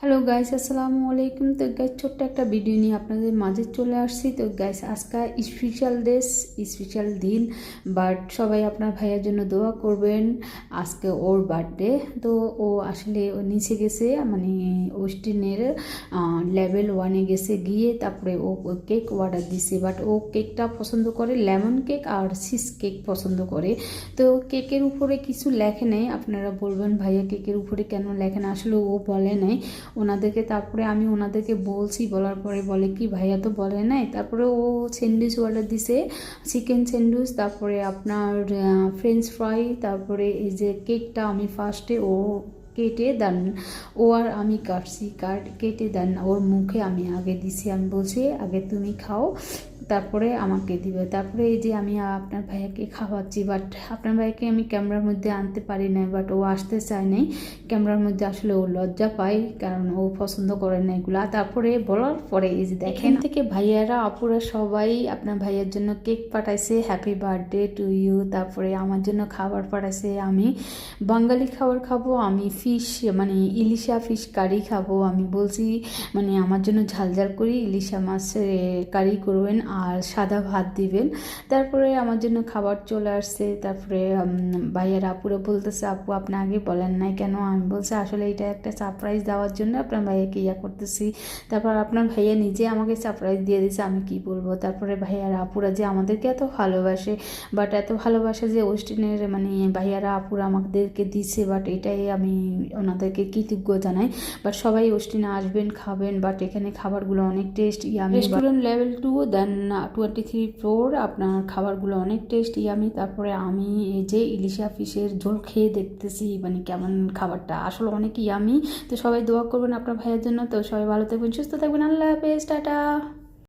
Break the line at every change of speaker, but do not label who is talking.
Hello guys, আসসালামু আলাইকুম। তো গাইস, ছোট্ট একটা ভিডিও নিয়ে আপনাদের মাঝে চলে আসছি। তো গাইস, আজকে স্পেশাল দিন, বাট সবাই আপনার ভাইয়ের জন্য দোয়া করবেন। আজকে ওর বার্থডে। তো ও আসলে ও নিচে গেছে, মানে ওয়েস্টিনের লেভেল 1-এ গেছে, গিয়ে তারপরে ও কেক অর্ডার দিছে। বাট ও কেকটা পছন্দ করে লেমন কেক আর চিজ কেক পছন্দ করে। তো কেকের উপরে কিছু লেখে নেই। আপনারা বলবেন ভাইয়া কেকের উপরে কেন লেখে না, আসলে ও বলে নাই ওনাদেরকে। তারপরে আমি ওনাদেরকে বলছি, বলার পরে বলে কি ভাইয়া তো বলে নাই। তারপরে ও স্যান্ডউইচ অর্ডার দিছে, চিকেন স্যান্ডউইচ, তারপরে আপনার ফ্রেঞ্চ ফ্রাই, তারপরে এই যে কেকটা আমি ফার্স্টে ও কেটে দেন, ও আর আমি কেটে দেন ওর মুখে আমি আগে দিছি। আমি বলছি আগে তুমি খাও, তারপরে আমাকে দিবে। তারপরে এই যে আমি আপনার ভাইয়াকে খাওয়াচ্ছি, বাট আপনার ভাইয়াকে আমি ক্যামেরার মধ্যে আনতে পারি না, বাট ও আসতে চায় নাই ক্যামেরার মধ্যে। আসলে ও লজ্জা পায়, কারণ ও পছন্দ করে না এগুলা। তারপরে বলার পরে এই যে দেখেন থেকে ভাইয়ারা আপুরা সবাই আপনার ভাইয়ার জন্য কেক পাঠাইছে, হ্যাপি বার্থডে টু ইউ। তারপরে আমার জন্য খাবার পাঠাইছে, আমি বাঙালি খাবার খাবো, আমি ফিশ মানে ইলিশা ফিশ কারি খাবো। আমি বলছি মানে আমার জন্য ঝাল করি ইলিশা মাছের কারি করবেন আর সাদা ভাত দিবেন। তারপরে আমার জন্য খাবার চলে আসছে। তারপরে ভাইয়ার আপুরা বলতেছে আপু আপনি আগে বলেন নাই কেন। আমি বলছি আসলে এটা একটা সারপ্রাইজ দেওয়ার জন্য আপনার ভাইয়াকে করতেছি। তারপর আপনার ভাইয়া নিজে আমাকে সারপ্রাইজ দিয়ে দিয়েছে, আমি কি বলবো। তারপরে ভাইয়ার আপুরা যে আমাদেরকে এত ভালোবাসে, বাট এত ভালোবাসে যে ওয়েস্টার্নের মানে ভাইয়ারা আপুরা আমাদেরকে দিচ্ছে, বাট এটাই আমি ওনাদেরকে কৃতজ্ঞ জানাই। বাট সবাই ওয়েস্টার্নে আসবেন, খাবেন, বাট এখানে খাবারগুলো অনেক টেস্ট ইয়ামি। রেস্টুরেন্ট লেভেল 2 দেন 23 ফ্লোর, আপনার খাবারগুলো অনেক টেস্ট ইয়ামি। তারপরে আমি এই যে ইলিশা ফিশের ঝোল খেয়ে দেখতেছি মানে কেমন খাবারটা, আসলে অনেক ইয়ামি। তো সবাই দোয়া করবেন আপনার ভাইয়ের জন্য। তো সবাই ভালো থাকবেন, সুস্থ থাকবেন, আল্লাহ হাফেজ, টাটা।